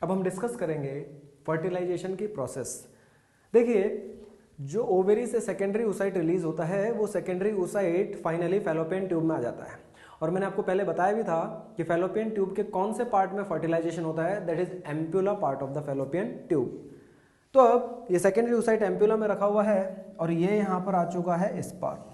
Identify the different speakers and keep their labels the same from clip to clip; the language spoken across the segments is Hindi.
Speaker 1: अब हम डिस्कस करेंगे फर्टिलाइजेशन की प्रोसेस। देखिए, जो ओवेरी से सेकेंडरी oocyte रिलीज होता है वो secondary oocyte finally fallopian tube में आ जाता है। और मैंने आपको पहले बताया भी था कि फैलोपियन ट्यूब के कौन से पार्ट में फर्टिलाइजेशन होता है, that is ampulla part of the fallopian tube. तो अब ये सेकेंडरी oocyte एम्प्यूला में रखा हुआ है और ये यहाँ पर आ चुका है स्पर्म।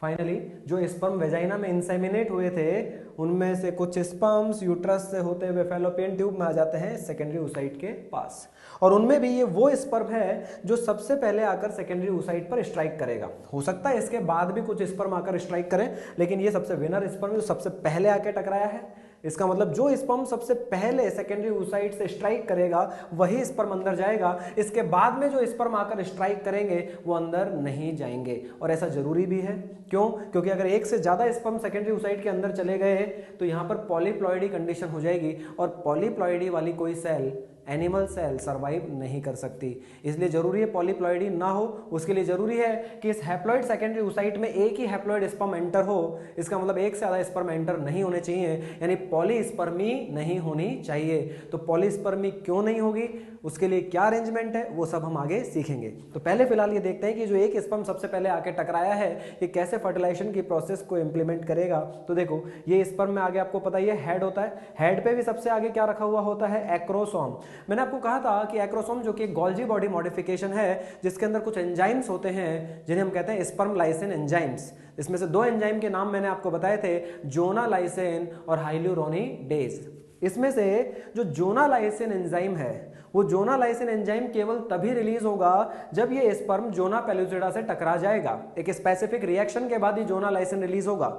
Speaker 1: फाइनली जो स्पर्म वेजाइना में इंसेमिनेट हुए थे उनमें से कुछ स्पर्म्स यूट्रस से होते हुए फैलोपियन ट्यूब में आ जाते हैं सेकेंडरी oocyte के पास, और उनमें भी ये वो स्पर्म है जो सबसे पहले आकर सेकेंडरी oocyte पर स्ट्राइक करेगा। हो सकता है इसके बाद भी कुछ स्पर्म आकर स्ट्राइक करें, लेकिन ये सबसे विनर स्पर्म जो सबसे पहले आकर टकराया है। इसका मतलब जो स्पर्म सबसे पहले सेकेंडरी oocyte से स्ट्राइक करेगा वही स्पर्म अंदर जाएगा। इसके बाद में जो स्पर्म आकर स्ट्राइक करेंगे वो अंदर नहीं जाएंगे, और ऐसा जरूरी भी है। क्यों? क्योंकि अगर एक से ज्यादा स्पर्म सेकेंडरी oocyte के अंदर चले गए तो यहां पर पॉलीप्लॉइडी कंडीशन हो जाएगी, और पॉलीप्लॉइडी वाली कोई सेल एनिमल सेल सरवाइव नहीं कर सकती। इसलिए जरूरी है पॉलीप्लॉइडी ना हो। उसके लिए जरूरी है कि इस हैप्लॉइड सेकेंडरी oocyte में एक ही हैप्लॉइड स्पर्म एंटर हो। इसका मतलब एक से ज्यादा स्पर्म एंटर नहीं होने चाहिए, यानी पॉलीस्पर्मी नहीं होनी चाहिए। तो पॉलीस्पर्मी क्यों नहीं होगी, उसके लिए क्या अरेंजमेंट है, वो सब हम आगे सीखेंगे। तो पहले फिलहाल ये देखते हैं कि जो एक स्पर्म सबसे पहले आके टकराया है ये कैसे फर्टिलाइजेशन की प्रोसेस को इंप्लीमेंट करेगा। तो देखो, ये स्पर्म में आगे आपको पता ही है हेड होता है। हेड पे भी सबसे आगे क्या रखा हुआ होता है, एक्रोसोम। मैंने आपको कहा था कि एक्रोसोम जो कि गोल्जी बॉडी मॉडिफिकेशन है जिसके अंदर कुछ एंजाइम्स होते हैं जिन्हें हम कहते हैं स्पर्म लाइसिन एंजाइम्स। इसमें से दो एंजाइम के नाम मैंने आपको बताए थे, जोना लाइसिन और हाइल्यूरोनिडेज। इसमें से जो जोना लाइसिन एंजाइम है वो जोना लाइसिन एंजाइम केवल तभी रिलीज होगा जब ये स्पर्म जोना पेलुसिडा से टकरा जाएगा। एक स्पेसिफिक रिएक्शन के बाद ही जोना लाइसिन रिलीज होगा,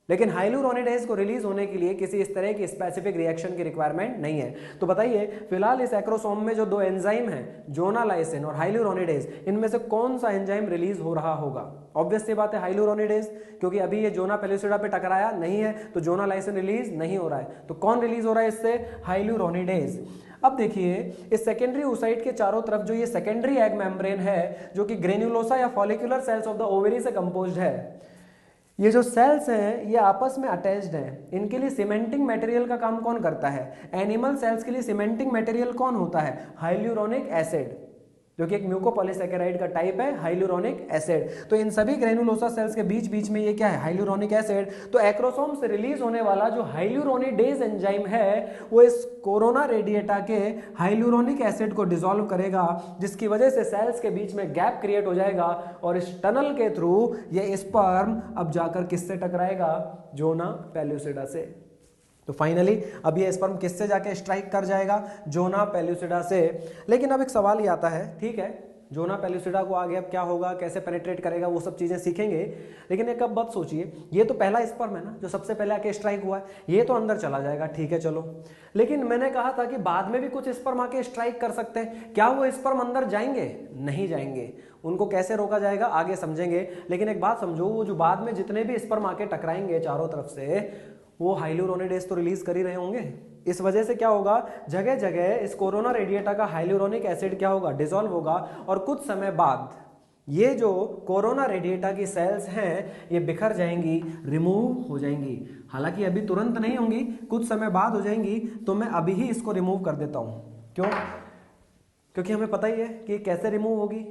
Speaker 1: लेकिन हाइल्यूरोनिडेज को रिलीज होने के लिए किसी इस तरह की स्पेसिफिक रिएक्शन की रिक्वायरमेंट नहीं है। तो बताइए फिलहाल इस एक्रोसोम में जो दो एंजाइम हैं, जोना लाइसिन और हाइल्यूरोनिडेज, इनमें से कौन सा एंजाइम रिलीज हो रहा होगा? ऑब्वियस सी बात है हाइल्यूरोनिडेज, क्योंकि अभी ये जोना पेलुसिडा पे टकराया नहीं है तो जोना लाइसिन रिलीज नहीं हो रहा है। तो कौन रिलीज हो रहा है इससे? हाइल्यूरोनिडेज। अब देखिए, इस सेकेंडरी oocyte के चारों तरफ जो ये सेकेंडरी एग मेम्ब्रेन है जो कि ग्रेन्युलोसा या follicular cells of the ovary से कंपोज्ड है, ये जो सेल्स हैं ये आपस में अटैच्ड हैं। इनके लिए सीमेंटिंग मटेरियल का काम कौन करता है? एनिमल सेल्स के लिए सीमेंटिंग मटेरियल कौन होता है? हाइल्यूरोनिक एसिड, जो कि एक म्यूकोपॉलीसैकेराइड का टाइप है, हाइल्यूरोनिक एसिड। तो इन सभी ग्रेनुलोसा सेल्स के बीच बीच में ये क्या है? Hyaluronic acid. तो एक्रोसोम से रिलीज होने वाला जो हाइल्यूरोनिडेज एंजाइम है वो इस कोरोना रेडिएटा के हाइल्यूरोनिक एसिड को डिसॉल्व करेगा, जिसकी वजह से सेल्स के बीच में गैप क्रिएट हो जाएगा, और इस टनल के थ्रू ये स्पर्म अब जाकर किससे टकराएगा? जोना पेलुसिडा से। तो फाइनली अब ये स्पर्म किससे जाके स्ट्राइक कर जाएगा? जोना पेलुसिडा से। लेकिन अब एक सवाल ये आता है, ठीक है जोना पेलुसिडा को आगे अब क्या होगा, कैसे पेनिट्रेट करेगा, वो सब चीजें सीखेंगे। लेकिन एक अब बात सोचिए, ये तो पहला स्पर्म है ना जो सबसे पहले आके स्ट्राइक हुआ है, ये तो अंदर चला जाएगा, ठीक है चलो। लेकिन मैंने कहा था कि बाद में भी कुछ स्पर्म आके स्ट्राइक कर सकते हैं। क्या वो स्पर्म अंदर जाएंगे? नहीं जाएंगे। उनको कैसे रोका जाएगा आगे समझेंगे। लेकिन एक बात समझो, वो जो बाद में जितने भी स्पर्म आके टकराएंगे चारों तरफ से, वो हाइल्यूरोनिडेज तो रिलीज कर ही रहे होंगे। इस वजह से क्या होगा, जगह जगह इस कोरोना रेडिएटा का हाइल्यूरोनिक एसिड क्या होगा? डिसॉल्व होगा, और कुछ समय बाद ये जो कोरोना रेडिएटा की सेल्स हैं ये बिखर जाएंगी, रिमूव हो जाएंगी। हालांकि अभी तुरंत नहीं होंगी, कुछ समय बाद हो जाएंगी। तो मैं अभी ही इसको रिमूव कर देता हूं। क्यों? क्योंकि हमें पता ही है कि कैसे रिमूव होगी,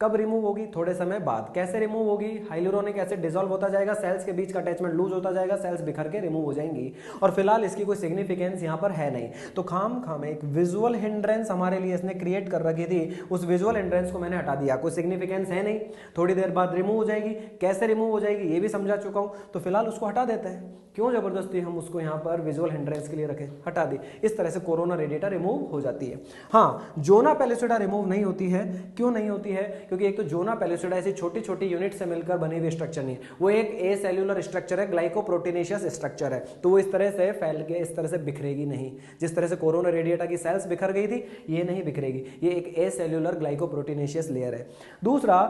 Speaker 1: कब रिमूव होगी? थोड़े समय बाद। कैसे रिमूव होगी? हाइल्यूरोनिक एसिड डिसॉल्व होता जाएगा, सेल्स के बीच का अटैचमेंट लूज होता जाएगा, सेल्स बिखर के रिमूव हो जाएंगी। और फिलहाल इसकी कोई सिग्निफिकेंस यहाँ पर है नहीं। तो खाम एक विजुअल हिंड्रेंस हमारे लिए इसने क्रिएट कर रखी थी, उस विजुअल हिंड्रेंस को मैंने हटा दिया। कोई सिग्निफिकेंस है नहीं, थोड़ी देर बाद रिमूव हो जाएगी। कैसे रिमूव हो जाएगी ये भी समझा चुका हूँ, तो फिलहाल उसको हटा देते हैं। क्यों जबरदस्ती हम उसको यहाँ पर विजुअल हिंड्रेंस के लिए रखें? हटा दी। इस तरह से कोरोना रेडिएटा रिमूव हो जाती है। हाँ, जोना पेलुसिडा रिमूव नहीं होती है। क्यों नहीं होती है? क्योंकि एक तो जोना पेलुसिडा ऐसी छोटी छोटी यूनिट से मिलकर बनी हुई स्ट्रक्चर नहीं है, वो एक ए सेल्यूलर स्ट्रक्चर है, ग्लाइकोप्रोटीनेशियस स्ट्रक्चर है। तो वो इस तरह से फैल के इस तरह से बिखरेगी नहीं। जिस तरह से कोरोना रेडिएटा की सेल्स बिखर गई थी, ये नहीं बिखरेगी। ये एक ए सेल्यूलर ग्लाइकोप्रोटीनेशियस लेयर है। दूसरा,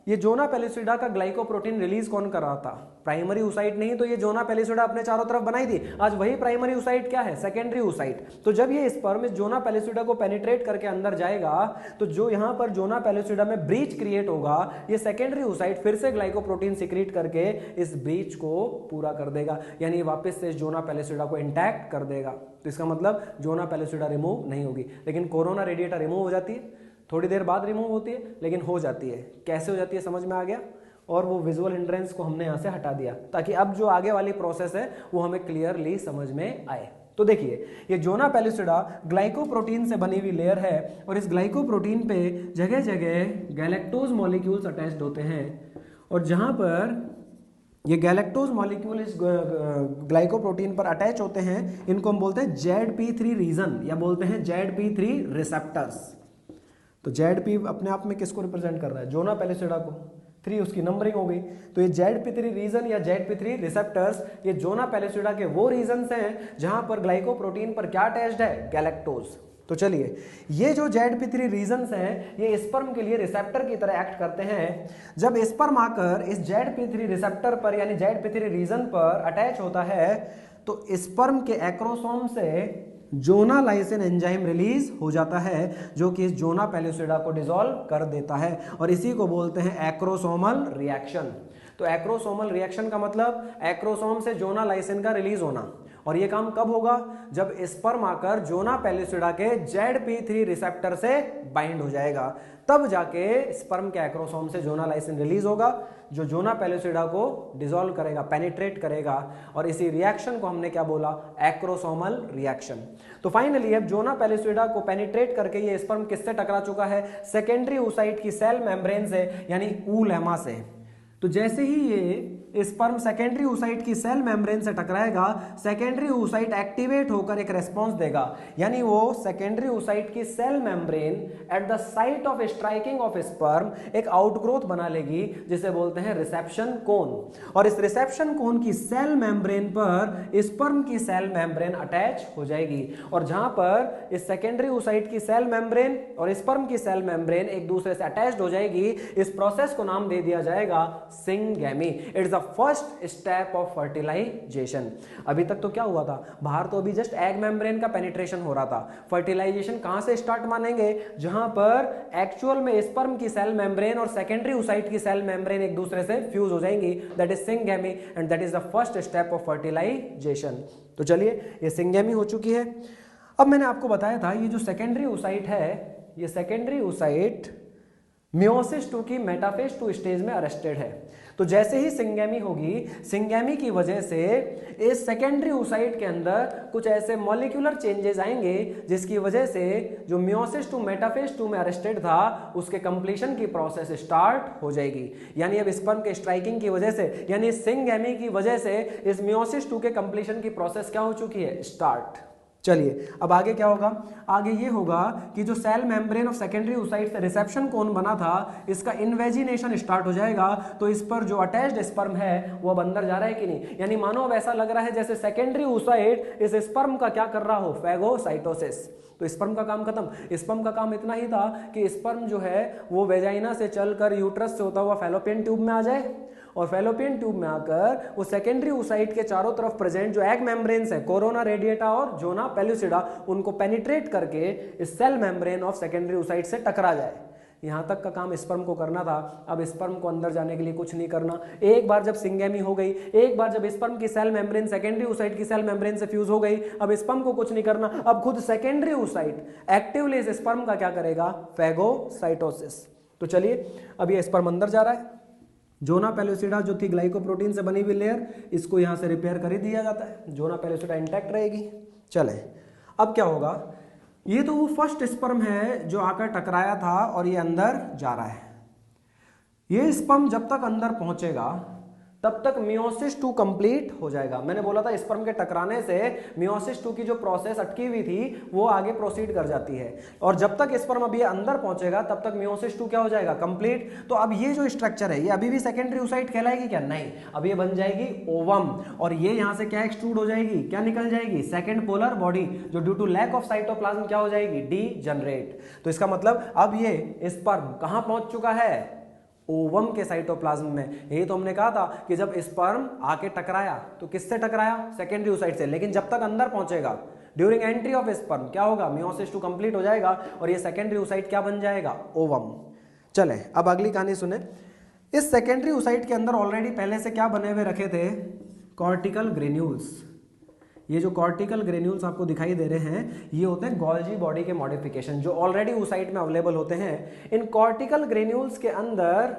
Speaker 1: ये जोना पेलिसिडा का ग्लाइकोप्रोटीन रिलीज कौन कर रहा था? प्राइमरी ऊसाइट नहीं तो ये जोना पेलिसिडा अपने चारों तरफ बनाई थी। आज वही प्राइमरी ऊसाइट क्या है? Secondary oocyte. तो जब ये स्पर्म इस जोना पेलिसिडा को पेनिट्रेट करके अंदर जाएगा तो जो यहां पर जोना पेलिसिडा में ब्रीच क्रिएट होगा, ये सेकेंडरी ऊसाइट फिर से ग्लाइकोप्रोटीन सिक्रीट करके इस ब्रीच को पूरा कर देगा, यानी वापस से इस जोना पेलिसिडा को इंटैक्ट कर देगा। तो इसका मतलब जोना पेलिसिडा रिमूव नहीं होगी, लेकिन कोरोना रेडिएटा रिमूव हो जाती है, थोड़ी देर बाद रिमूव होती है, लेकिन हो जाती है। कैसे हो जाती है समझ में आ गया? और वो विजुअल हिंड्रेंस को हमने यहां से हटा दिया ताकि अब जो आगे वाली प्रोसेस है वो हमें क्लियरली समझ में आए। तो देखिए, ये जोना पेलिसिडा ग्लाइकोप्रोटीन से बनी हुई लेयर है और इस ग्लाइकोप्रोटीन पे जगह जगह गैलेक्टोज मॉलिक्यूल्स अटैच्ड होते हैं, और जहां पर ये गैलेक्टोज मॉलिक्यूल इस ग्लाइकोप्रोटीन पर अटैच होते हैं, इनको हम बोलते हैं ZP3 रीजन या बोलते हैं ZP3 रिसेप्टर्स। तो ZP अपने आप में किसको रिप्रेजेंट कर रहा है? जोना पेलिसिडा को। 3 उसकी नंबरिंग हो गई। तो ये ZP3 रीजन या ZP3 रिसेप्टर्स ये जोना पेलिसिडा के वो रीजन्स हैं जहां पर ग्लाइकोप्रोटीन पर क्या अटैच्ड है? गैलेक्टोज। तो चलिए, ये जो ZP3 रीजन्स हैं ये स्पर्म के लिए रिसेप्टर की तरह एक्ट करते हैं। जब स्पर्म आकर इस ZP3 रिसेप्टर पर यानी ZP3 रीजन पर अटैच होता है तो स्पर्म के एक्रोसोम से जोना लाइसिन एंजाइम रिलीज हो जाता है जो कि इस जोना पेलिसिडा को डिसॉल्व कर देता है, और इसी को बोलते हैं एक्रोसोमल रिएक्शन। तो एक्रोसोमल रिएक्शन का मतलब एक्रोसोम से जोना लाइसिन का रिलीज होना, और ये काम कब होगा? जब स्पर्म आकर जोना पेलिसिडा के ZP3 रिसेप्टर से बाइंड हो जाएगा, तब जाके स्पर्म के एक्रोसोम से जोना लाइसिन रिलीज होगा जो जोना पेलिसिडा को डिसॉल्व करेगा, पेनिट्रेट करेगा, और इसी रिएक्शन को हमने क्या बोला? Acrosomal reaction. तो फाइनली अब जोना पेलिसिडा को पेनिट्रेट करके ये स्पर्म किससे टकरा चुका है? सेकेंडरी oocyte की सेल मेम्ब्रेन से, यानी ऊलेमा से। तो जैसे ही ये स्पर्म सेकेंडरी oocyte की सेल मेम्ब्रेन से टकराएगा, सेकेंडरी oocyte एक्टिवेट होकर एक रेस्पॉन्स देगा, यानी वो सेकेंडरी oocyte की cell membrane at the site of striking of sperm एक आउटग्रोथ बना लेगी जिसे बोलते हैं रिसेप्शन कोन, और इस रिसेप्शन कोन की सेल मेम्ब्रेन पर स्पर्म की सेल मेम्ब्रेन अटैच हो जाएगी, और जहां पर इस सेकेंडरी oocyte की सेल मेम्ब्रेन और स्पर्म की सेल मेम्ब्रेन एक दूसरे से अटैच्ड हो जाएगी, इस प्रोसेस को नाम दे दिया जाएगा syngamy. It's first step of fertilization. अभी तक तो क्या हुआ था? बाहर तो अभी जस्ट एग मेम्ब्रेन का पेनिट्रेशन हो रहा था। फर्टिलाइजेशन कहां से स्टार्ट मानेंगे? जहां पर एक्चुअल में स्पर्म की सेल मेम्ब्रेन और सेकेंडरी oocyte की सेल मेम्ब्रेन एक दूसरे से फ्यूज हो जाएंगी। That is syngamy and that is the first step of fertilization. तो चलिए, ये सिंगैमी हो चुकी है। अब मैंने आपको बताया था ये जो सेकेंडरी oocyte है, ये सेकेंडरी oocyte मियोसिस 2 की मेटाफेज 2 स्टेज में अरेस्टेड है। तो जैसे ही सिंगैमी होगी, सिंगैमी की वजह से इस सेकेंडरी oocyte के अंदर कुछ ऐसे मॉलिक्यूलर चेंजेस आएंगे जिसकी वजह से जो मियोसिस 2 मेटाफेज 2 में अरेस्टेड था उसके कंप्लीशन की प्रोसेस स्टार्ट हो जाएगी। यानी अब स्पर्म के स्ट्राइकिंग की वजह से, यानी सिंगैमी की वजह से इस मियोसिस 2 के कंप्लीशन की प्रोसेस क्या हो चुकी है? स्टार्ट। चलिए, अब आगे क्या होगा? आगे ये होगा कि जो cell membrane of secondary oocyte से रिसेप्शन कोन बना था, इसका इन्वेजिनेशन स्टार्ट हो जाएगा। तो इस पर जो अटैच्ड स्पर्म है वो अब अंदर जा रहा है कि नहीं? यानी मानो अब ऐसा लग रहा है जैसे सेकेंडरी oocyte इस स्पर्म का क्या कर रहा हो? फेगोसाइटोसिस। तो स्पर्म का काम खत्म। स्पर्म का काम इतना ही था कि स्पर्म जो है वो वेजाइना से चलकर यूट्रस से होता हुआ फैलोपियन ट्यूब में आ जाए, और फैलोपियन ट्यूब में आकर वो सेकेंडरी oocyte के चारों तरफ प्रेजेंट जो एग मेम्ब्रेन्स है, कोरोना रेडिएटा और जोना पेलिसिडा, उनको पेनिट्रेट करके इस cell membrane of secondary oocyte से टकरा जाए। यहां तक का काम स्पर्म को करना था। अब स्पर्म को अंदर जाने के लिए कुछ नहीं करना। एक बार जब सिंगैमी हो गई, एक बार जब स्पर्म की सेल मेम्ब्रेन सेकेंडरी oocyte की सेल मेम्ब्रेन से फ्यूज हो गई, अब स्पर्म को कुछ नहीं करना। अब खुद सेकेंडरी oocyte एक्टिवली इस स्पर्म का क्या करेगा? फेगोसाइटोसिस। तो चलिए, अब ये स्पर्म अंदर जा रहा है। जोना पेलिसिडा जो थी ग्लाइकोप्रोटीन से बनी हुई लेयर, इसको यहां से रिपेयर कर ही दिया जाता है, जोना पेलिसिडा इंटैक्ट रहेगी। चले, अब क्या होगा? ये तो वो फर्स्ट स्पर्म है जो आकर टकराया था और ये अंदर जा रहा है। ये स्पर्म जब तक अंदर पहुंचेगा तब तक मियोसिस 2 कंप्लीट हो जाएगा। मैंने बोला था स्पर्म के टकराने से मियोसिस 2 की जो प्रोसेस अटकी हुई थी वो आगे प्रोसीड कर जाती है, और जब तक स्पर्म अब ये अंदर पहुंचेगा तब तक मियोसिस 2 क्या हो जाएगा? कंप्लीट। तो अब ये जो स्ट्रक्चर है ये अभी भी सेकेंडरी oocyte कहलाएगी क्या? नहीं, अब ये बन जाएगी ओवम, और ये यहां से क्या एक्सट्रूड हो जाएगी? क्या निकल जाएगी? सेकेंड पोलर बॉडी, जो due to lack of cytoplasm क्या हो जाएगी? डीजनरेट। तो इसका मतलब अब ये स्पर्म कहां पहुंच चुका है? ओवम के साइटोप्लाज्म में। यही तो हमने कहा था कि जब स्पर्म आके टकराया तो किससे टकराया, सेकेंडरी oocyte से, लेकिन जब तक अंदर पहुंचेगा ड्यूरिंग एंट्री ऑफ स्पर्म क्या होगा, मियोसिस 2 कंप्लीट हो जाएगा और ये सेकेंडरी oocyte क्या बन जाएगा, ओवम। चले अब अगली कहानी सुने। इस सेकेंडरी oocyte के अंदर ऑलरेडी पहले से क्या बने हुए रखे थे, कॉर्टिकल ग्रेन्यूल्स। ये जो कॉर्टिकल ग्रेन्यूल्स आपको दिखाई दे रहे हैं ये होते हैं गोल्जी बॉडी के मॉडिफिकेशन जो ऑलरेडी oocyte में अवेलेबल होते हैं। इन कॉर्टिकल ग्रेन्यूल्स के अंदर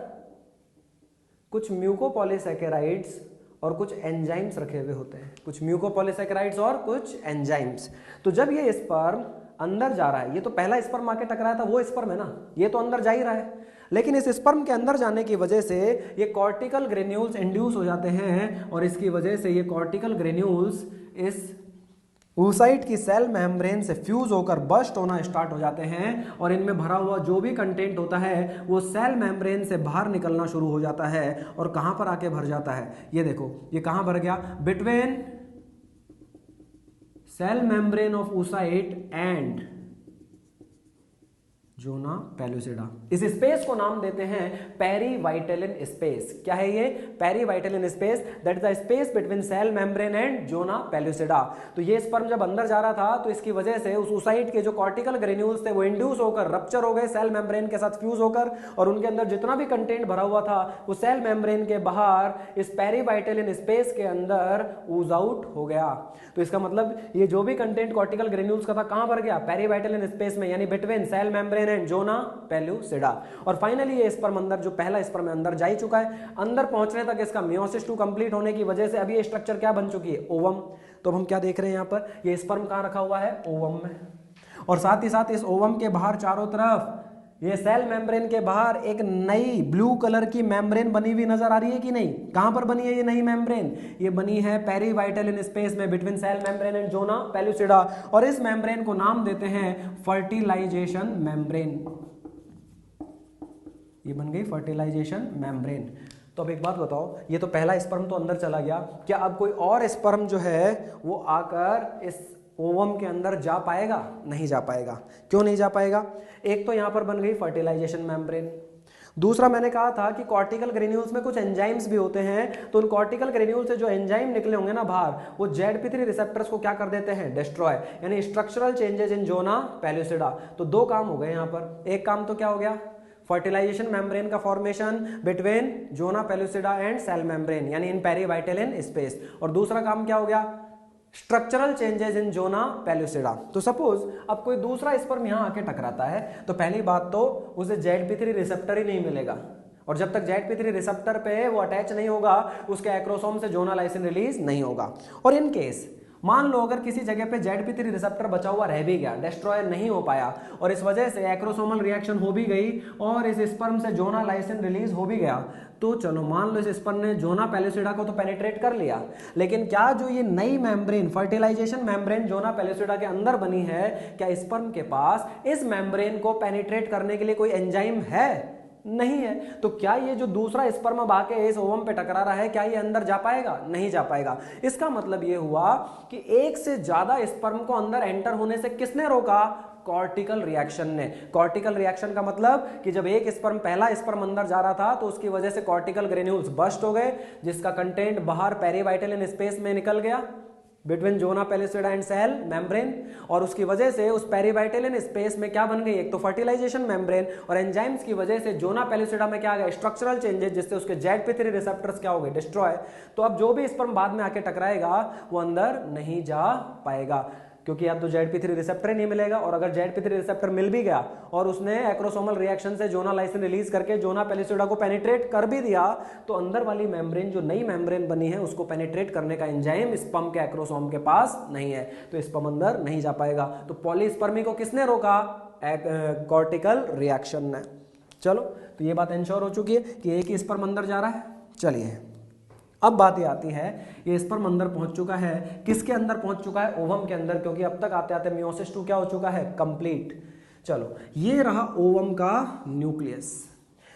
Speaker 1: कुछ म्यूकोपॉलीसैकेराइड्स और कुछ एंजाइम्स रखे हुए होते हैं, कुछ म्यूकोपॉलीसैकेराइड्स और कुछ एंजाइम्स। तो जब ये स्पर्म अंदर जा रहा है, ये तो पहला स्पर्म आके टकराया था वो स्पर्म है ना, ये तो अंदर जा ही रहा है, लेकिन इस स्पर्म के अंदर जाने की वजह से ये कॉर्टिकल ग्रेन्यूल्स इंड्यूस हो जाते हैं और इसकी वजह से ये कॉर्टिकल ग्रेन्यूल्स इस oocyte की सेल मेम्ब्रेन से फ्यूज होकर बस्ट होना स्टार्ट हो जाते हैं और इनमें भरा हुआ जो भी कंटेंट होता है वो सेल मेम्ब्रेन से बाहर निकलना शुरू हो जाता है और कहां पर आके भर जाता है, ये देखो ये कहां भर गया, between cell membrane of oocyte and zona pellucida. इस स्पेस को नाम देते हैं पेरीवाइटेलिन स्पेस। क्या है ये, perivitelline space, that is the space between cell membrane and zona pellucida. तो ये स्पर्म जब अंदर जा रहा था तो इसकी वजह से उस oocyte के जो कॉर्टिकल ग्रेन्यूल्स थे वो इंड्यूस होकर रप्चर हो गए सेल मेम्ब्रेन के साथ फ्यूज होकर और उनके अंदर जितना भी कंटेंट भरा हुआ था वो सेल मेम्ब्रेन के बाहर इस पेरीवाइटेलिन स्पेस के अंदर ऊज आउट हो गया। तो इसका मतलब ये जो भी कंटेंट कॉर्टिकल ग्रेन्यूल्स का था कहां भर गया, पेरीवाइटेलिन स्पेस में, यानी between cell membrane and zona pellucida. और फाइनली ये स्पर्म अंदर, जो पहला स्पर्म अंदर जा ही चुका है, अंदर पहुंचने तक इसका मियोसिस 2 कंप्लीट होने की वजह से अभी ये स्ट्रक्चर क्या बन चुकी है, ओवम। तो हम क्या देख रहे हैं यहां पर, ये स्पर्म कहां रखा हुआ है, ओवम में, और साथ ही साथ इस ओवम के बाहर चारों तरफ ये सेल मेम्ब्रेन के बाहर एक नई ब्लू कलर की मेम्ब्रेन बनी हुई नजर आ रही है कि नहीं, कहां पर बनी है ये नई मेम्ब्रेन, ये बनी है पेरीवाइटेलिन स्पेस में between cell membrane and zona pellucida और इस मेम्ब्रेन को नाम देते हैं फर्टिलाइजेशन मेम्ब्रेन। ये बन गई फर्टिलाइजेशन मेम्ब्रेन। तो अब एक बात बताओ, ये तो पहला स्पर्म तो अंदर चला गया, क्या अब कोई और स्पर्म जो है वो आकर इस ओवम के अंदर जा पाएगा, नहीं जा पाएगा। क्यों नहीं जा पाएगा, एक तो यहां पर बन गई फर्टिलाइजेशन मेम्ब्रेन, दूसरा मैंने कहा था कि कॉर्टिकल ग्रेन्यूल्स में कुछ एंजाइम्स भी होते हैं, तो उन कॉर्टिकल ग्रेन्यूल से जो एंजाइम निकले होंगे ना बाहर, वो ZP3 रिसेप्टर्स को क्या कर देते हैं, डिस्ट्रॉय, यानी structural changes in zona pellucida. तो दो काम हो गए यहां पर, एक काम तो क्या हो गया, फर्टिलाइजेशन मेम्ब्रेन का formation between zona pellucida and cell membrane यानी इन पेरीवाइटेलिन स्पेस, और दूसरा काम क्या हो गया, structural changes in zona pellucida. तो सपोज अब कोई दूसरा स्पर्म यहां आके टकराता है तो पहली बात तो उसे ZP3 रिसेप्टर ही नहीं मिलेगा, और जब तक ZP3 रिसेप्टर पे वो अटैच नहीं होगा उसके एक्रोसोम से जोना लाइसिन रिलीज नहीं होगा। और इन केस मान लो अगर किसी जगह पे ZP3 रिसेप्टर बचा हुआ रह भी गया, डिस्ट्रॉय नहीं हो पाया, और इस वजह से एक्रोसोमल रिएक्शन हो भी गई और इस स्पर्म से जोना लाइसिन रिलीज हो भी गया, तो चलो मान लो इस स्पर्म ने जोना पेलुसिडा को तो पेनिट्रेट कर लिया, लेकिन क्या जो ये नई membrane fertilization membrane zona pellucida के अंदर बनी है, क्या स्पर्म के पास इस मेम्ब्रेन को पेनिट्रेट करने के लिए कोई एंजाइम है, नहीं है। तो क्या ये जो दूसरा स्पर्म अब आके इस ओवम पे टकरा रहा है, क्या ये अंदर जा पाएगा, नहीं जा पाएगा। इसका मतलब ये हुआ कि एक से ज्यादा स्पर्म को अंदर एंटर होने से किसने रोका, कॉर्टिकल रिएक्शन ने। कॉर्टिकल रिएक्शन का मतलब कि जब एक स्पर्म, पहला स्पर्म अंदर जा रहा था तो उसकी वजह से कॉर्टिकल ग्रेन्यूल्स बस्ट हो गए, जिसका कंटेंट बाहर पेरीवाइटेलिन स्पेस में निकल गया between zona pellucida and cell membrane, और उसकी वजह से उस पेरीवाइटेलिन स्पेस में क्या बन गई, एक तो फर्टिलाइजेशन मेम्ब्रेन, और एंजाइम्स की वजह से जोना पेलुसिडा में क्या आ गया, स्ट्रक्चरल चेंजेस, जिससे उसके ZP3 रिसेप्टर्स क्या हो गए, डिस्ट्रॉय। तो अब जो भी स्पर्म बाद में आके टकराएगा वो अंदर नहीं जा पाएगा, क्योंकि अब तो ZP3 रिसेप्टर ही नहीं मिलेगा, और अगर ZP3 रिसेप्टर मिल भी गया और उसने एक्रोसोमल रिएक्शन से जोना लाइसिन रिलीज करके जोना पेलुसिडा को पेनिट्रेट कर भी दिया, तो अंदर वाली मेम्ब्रेन, जो नई मेम्ब्रेन बनी है, उसको पेनिट्रेट करने का एंजाइम स्पर्म के एक्रोसोम के पास नहीं है, तो स्पर्म अंदर नहीं जा पाएगा। तो पॉलीस्पर्मी को किसने रोका, कॉर्टिकल रिएक्शन ने। चलो, तो ये बात इंश्योर हो चुकी है कि एक ही स्पर्म अंदर जा रहा है। चलिए अब बात ये आती है, ये स्पर्म अंदर पहुंच चुका है, किसके अंदर पहुंच चुका है, ओवम के अंदर, क्योंकि अब तक आते आते मियोसिस 2 क्या हो चुका है, कंप्लीट। चलो, ये रहा ओवम का न्यूक्लियस।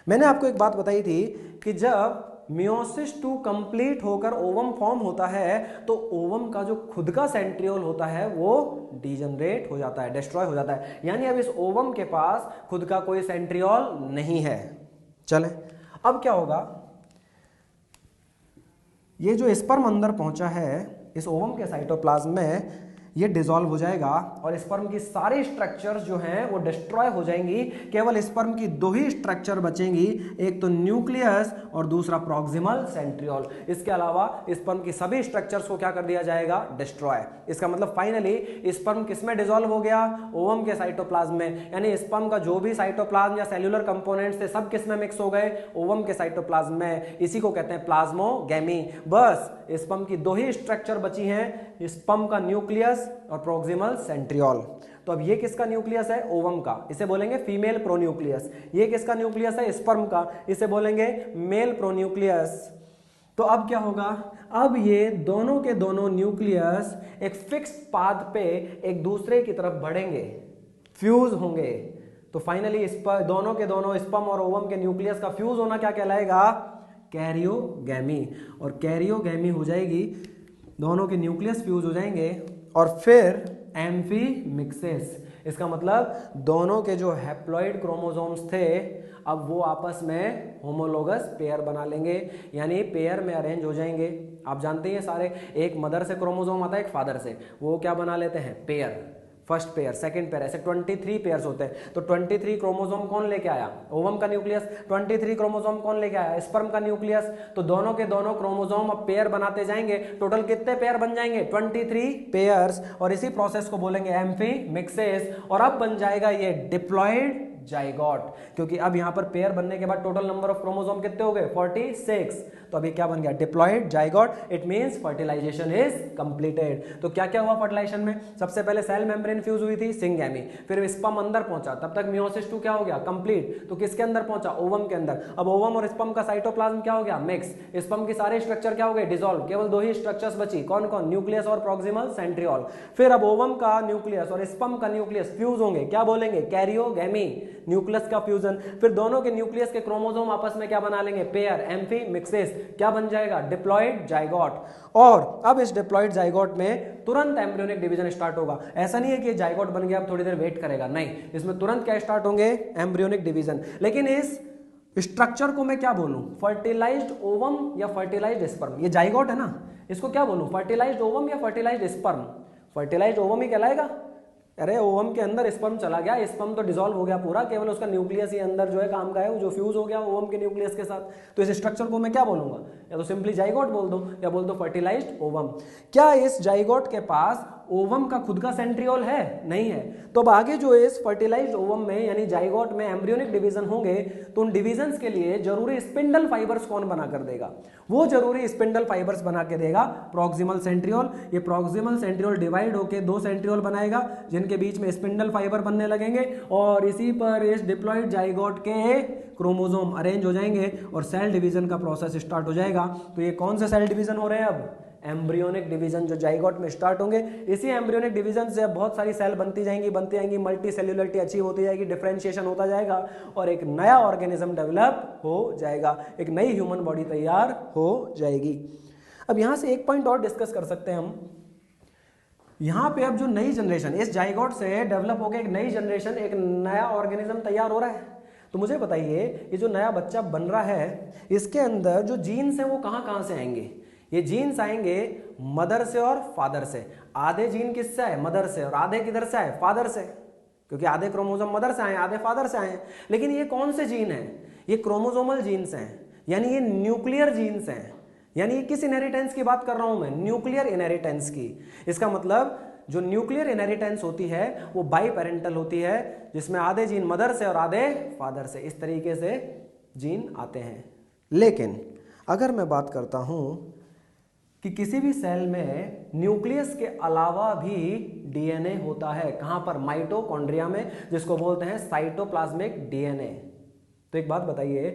Speaker 1: मैंने आपको एक बात बताई थी कि जब मियोसिस 2 कंप्लीट होकर ओवम फॉर्म होता है तो ओवम का जो खुद का सेंट्रियोल होता है वो डिजनरेट हो जाता है, डिस्ट्रॉय हो जाता है, यानी अब इस ओवम के पास खुद का कोई सेंट्रियोल नहीं है। चले अब क्या होगा, ये जो स्पर्म अंदर पहुंचा है इस ओवम के साइटोप्लाज्म में, ये डिसॉल्व हो जाएगा और स्पर्म की सारी स्ट्रक्चर्स जो हैं वो डिस्ट्रॉय हो जाएंगी। केवल स्पर्म की दो ही स्ट्रक्चर बचेंगी, एक तो न्यूक्लियस और दूसरा प्रॉक्सिमल सेंट्रियोल। इसके अलावा स्पर्म की सभी स्ट्रक्चर्स को क्या कर दिया जाएगा, डिस्ट्रॉय। इसका मतलब फाइनली स्पर्म किसमें डिसॉल्व हो गया, ओवम के साइटोप्लाज्म में। यानी स्पर्म का जो भी साइटोप्लाज्म या सेल्यूलर कंपोनेंट्स थे सब किसमें मिक्स हो गए, ओवम के साइटोप्लाज्म में। इसी को कहते हैं प्लाज्मोगैमी। बस स्पर्म की दो ही स्ट्रक्चर बची हैं, स्पर्म का न्यूक्लियस और प्रोक्सिमल सेंट्रियोल। तो अब ये किसका न्यूक्लियस है, ओवम का, इसे बोलेंगे फीमेल प्रोन्यूक्लियस। ये किसका न्यूक्लियस है, स्पर्म का, इसे बोलेंगे मेल प्रोन्यूक्लियस। तो अब क्या होगा, अब ये दोनों के दोनों न्यूक्लियस एक फिक्स्ड पाथ पे एक दूसरे की तरफ बढ़ेंगे, फ्यूज होंगे। तो फाइनली दोनों के दोनों स्पर्म और ओवम के न्यूक्लियस का फ्यूज होना क्या कहलाएगा, कैरियोगैमी। और कैरियोगैमी हो जाएगी, दोनों के न्यूक्लियस फ्यूज हो जाएंगे और फिर एम्फीमिक्सिस। इसका मतलब दोनों के जो हैप्लॉइड क्रोमोसोम्स थे अब वो आपस में होमोलोगस पेयर बना लेंगे, यानी पेयर में अरेंज हो जाएंगे। आप जानते हैं सारे, एक मदर से क्रोमोसोम आता है, एक फादर से, वो क्या बना लेते हैं, pair. First pair, second pair, ऐसे 23 पेयर्स होते हैं। तो 23 क्रोमोसोम कौन लेके आया, ओवम का न्यूक्लियस। 23 क्रोमोसोम कौन लेके आया, स्पर्म का न्यूक्लियस। तो दोनों के दोनों क्रोमोसोम अब पेयर बनाते जाएंगे। टोटल कितने पेयर बन जाएंगे, 23 पेयर्स। और इसी प्रोसेस को बोलेंगे एम्फीमिक्सिस। और अब बन जाएगा ये डिप्लॉइड जाइगोट, क्योंकि अब यहां पर पेयर बनने के बाद टोटल नंबर ऑफ क्रोमोसोम कितने हो गए, 46। तो अभी क्या बन गया, diploid zygote. It means fertilization is completed. तो क्या क्या हुआ फर्टिलाइजेशन में, सबसे पहले सेल मेम्ब्रेन फ्यूज हुई थी, सिंगैमी। फिर स्पर्म अंदर पहुंचा, तब तक मियोसिस 2 क्या हो गया, कंप्लीट। तो किसके अंदर पहुंचा, ओवम के अंदर। अब ओवम और स्पर्म का साइटोप्लाज्म क्या हो गया, मिक्स। स्पर्म की सारे स्ट्रक्चर क्या हो गए, डिसॉल्व। केवल दो ही स्ट्रक्चर्स बची, कौन कौन, न्यूक्लियस और प्रॉक्सिमल सेंट्रियोल। फिर अब ओवम का न्यूक्लियस और स्पर्म का न्यूक्लियस फ्यूज होंगे, क्या बोलेंगे, कैरियोगैमी, न्यूक्लियस का फ्यूजन। फिर दोनों के न्यूक्लियस के क्रोमोसोम आपस में क्या बना लेंगे, पेयर, एम्फीमिक्सिस। क्या बन जाएगा, डिप्लॉइड जाइगोट। और अब इस डिप्लॉइड जाइगोट में तुरंत एम्ब्रियोनिक डिवीजन स्टार्ट होगा। ऐसा नहीं है कि जाइगोट बन गया अब थोड़ी देर वेट करेगा, नहीं, इसमें तुरंत क्या स्टार्ट होंगे, एम्ब्रियोनिक डिवीजन। लेकिन इस स्ट्रक्चर को मैं क्या बोलूं, फर्टिलाइज्ड ओवम या फर्टिलाइज्ड स्पर्म। ये जाइगोट है ना, इसको क्या बोलूं, फर्टिलाइज्ड ओवम या फर्टिलाइज्ड स्पर्म। फर्टिलाइज्ड ओवम ही कहलाएगा। अरे ओवम के अंदर स्पर्म चला गया, स्पर्म तो डिसॉल्व हो गया पूरा, केवल उसका न्यूक्लियस ही अंदर जो है काम का है, जो फ्यूज हो गया ओवम के न्यूक्लियस के साथ। तो इस स्ट्रक्चर को मैं क्या बोलूंगा, या तो सिंपली जाइगोट बोल दो या बोल दो फर्टिलाइज्ड ओवम। क्या इस जाइगोट के पास ओवम का खुद का सेंट्रियोल है, नहीं है। तो अब आगे जो इस फर्टिलाइज्ड ओवम में यानी जाइगोट में एम्ब्रियोनिक डिवीजन होंगे, तो उन डिवीजन्स के लिए जरूरी स्पिंडल फाइबर्स कौन बना कर देगा, वो जरूरी स्पिंडल फाइबर्स बना के देगा प्रॉक्सिमल सेंट्रियोल। ये प्रॉक्सिमल सेंट्रियोल डिवाइड होकर 2 सेंट्रियोल बनाएगा, जिनके बीच में स्पिंडल फाइबर बनने लगेंगे और इसी पर इस डिप्लॉइड जाइगोट के क्रोमोसोम अरेंज हो जाएंगे और सेल डिवीजन का प्रोसेस स्टार्ट हो जाएगा। तो ये कौन से सेल डिवीजन हो रहे हैं, अब एम्ब्रियोनिक डिवीजन जो जाइगोट में स्टार्ट होंगे। इसी एम्ब्रियोनिक डिवीजन से अब बहुत सारी सेल बनती जाएंगी, मल्टी सेल्युलरिटी अचीव होती जाएगी, डिफरेंशिएशन होता जाएगा और एक नया ऑर्गेनिज्म डेवलप हो जाएगा, एक नई ह्यूमन बॉडी तैयार हो जाएगी। अब यहां से एक पॉइंट और डिस्कस कर सकते हैं हम। यहां पे अब जो नई जनरेशन इस जाइगोट से डेवलप होकर एक नई जनरेशन, एक नया ऑर्गेनिज्म तैयार हो रहा है। तो मुझे बताइए, ये जो नया बच्चा बन रहा है, इसके अंदर जो जीन्स हैं वो कहां से आएंगे। ये जीन्स आएंगे मदर से और फादर से। आधे जीन किससे आए, मदर से, और आधे किधर से आए, फादर से, क्योंकि आधे क्रोमोसोम मदर से आए, आधे फादर से आए। लेकिन ये कौन से जीन हैं, ये क्रोमोसोमल जीन्स हैं, यानी ये न्यूक्लियर जीन्स हैं। यानी किस इनहेरिटेंस की बात कर रहा हूं मैं, न्यूक्लियर इनहेरिटेंस की। इसका मतलब जो न्यूक्लियर इनहेरिटेंस होती है वो बाई पेरेंटल होती है, जिसमें आधे जीन मदर से और आधे फादर से, इस तरीके से जीन आते हैं। लेकिन अगर मैं बात करता हूं कि किसी भी सेल में न्यूक्लियस के अलावा भी डीएनए होता है, कहां पर, माइटोकॉन्ड्रिया में, जिसको बोलते हैं साइटोप्लाज्मिक डीएनए। तो एक बात बताइए,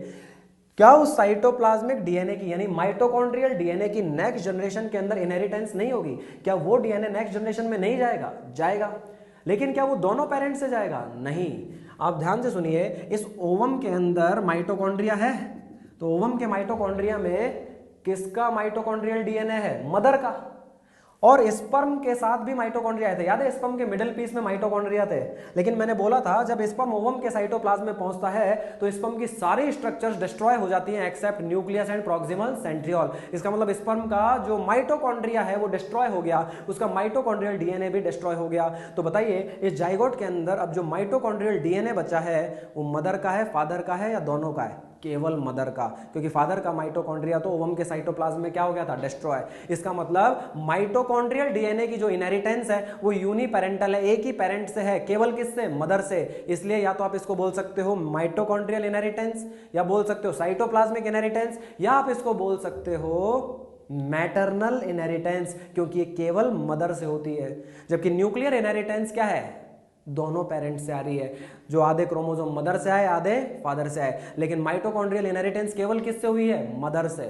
Speaker 1: क्या उस साइटोप्लाज्मिक डीएनए की यानी माइटोकॉन्ड्रियल डीएनए की नेक्स्ट जनरेशन के अंदर इनहेरिटेंस नहीं होगी? क्या वो डीएनए नेक्स्ट जनरेशन में नहीं जाएगा? जाएगा। लेकिन क्या वो दोनों पेरेंट से जाएगा? नहीं। आप ध्यान से सुनिए, इस ओवम के अंदर माइटोकॉन्ड्रिया है, तो ओवम के माइटोकॉन्ड्रिया में किसका माइटोकॉन्ड्रियल डीएनए है? मदर का। और स्पर्म के साथ भी माइटोकॉन्ड्रिया थे। याद है स्पर्म के मिडिल पीस में माइटोकॉन्ड्रिया थे, लेकिन मैंने बोला था जब स्पर्म ओवम के साइटोप्लाज्म में पहुंचता है तो स्पर्म की सारी स्ट्रक्चर्स डिस्ट्रॉय हो जाती हैं except nucleus and proximal centriole. इसका मतलब स्पर्म का जो माइटोकॉन्ड्रिया है वो डिस्ट्रॉय हो गया, उसका माइटोकॉन्ड्रियल डीएनए भी डिस्ट्रॉय हो गया। तो बताइए इस जाइगोट के अंदर अब जो माइटोकॉन्ड्रियल डीएनए बचा है वो मदर का है, फादर का है या दोनों का है? केवल मदर का, क्योंकि फादर का माइटोकॉन्ड्रिया तो ओवम के साइटोप्लाज्म में क्या हो गया था? डिस्ट्रॉय। इसका मतलब माइटोकॉन्ड्रियल डीएनए की जो इनहेरिटेंस है वो यूनिपेरेंटल है, एक ही पेरेंट से है, केवल किससे? मदर से। इसलिए या तो आप इसको बोल सकते हो माइटोकॉन्ड्रियल इनहेरिटेंस, या बोल सकते हो साइटोप्लाज्मिक इनहेरिटेंस, या आप इसको बोल सकते हो मैटरनल इनहेरिटेंस, क्योंकि ये केवल मदर से होती है। जबकि न्यूक्लियर इनहेरिटेंस क्या है? दोनों पेरेंट्स से आ रही है, जो आधे क्रोमोसोम मदर से आए आधे फादर से आए, लेकिन माइटोकॉन्ड्रियल इनहेरिटेंस केवल किससे हुई है? मदर से।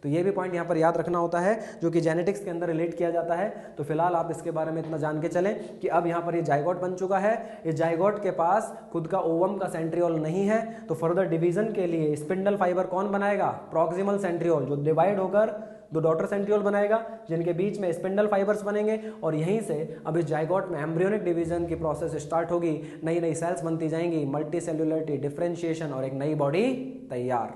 Speaker 1: तो ये भी पॉइंट यहाँ पर याद रखना होता है जो कि जेनेटिक्स के अंदर रिलेट किया जाता है। तो फिलहाल आप इसके बारे में इतना जान के चलें कि अब यहाँ पर ये जाइगोट बन चुका है, इस जाइगोट के पास खुद का ओवम का सेंट्रियोल नहीं है, तो फर्दर डिवीजन के लिए स्पिंडल फाइबर कौन बनाएगा? प्रॉक्सिमल सेंट्रियोल, जो डिवाइड होकर दो डॉटर सेंट्रियोल बनाएगा, जिनके बीच में स्पिंडल फाइबर्स बनेंगे, और यहीं से अब इस जाइगोट में एम्ब्रियोनिक डिवीजन की प्रोसेस स्टार्ट होगी, नई नई सेल्स बनती जाएंगी, मल्टी सेल्युलरिटी, डिफरेंशिएशन और एक नई बॉडी तैयार।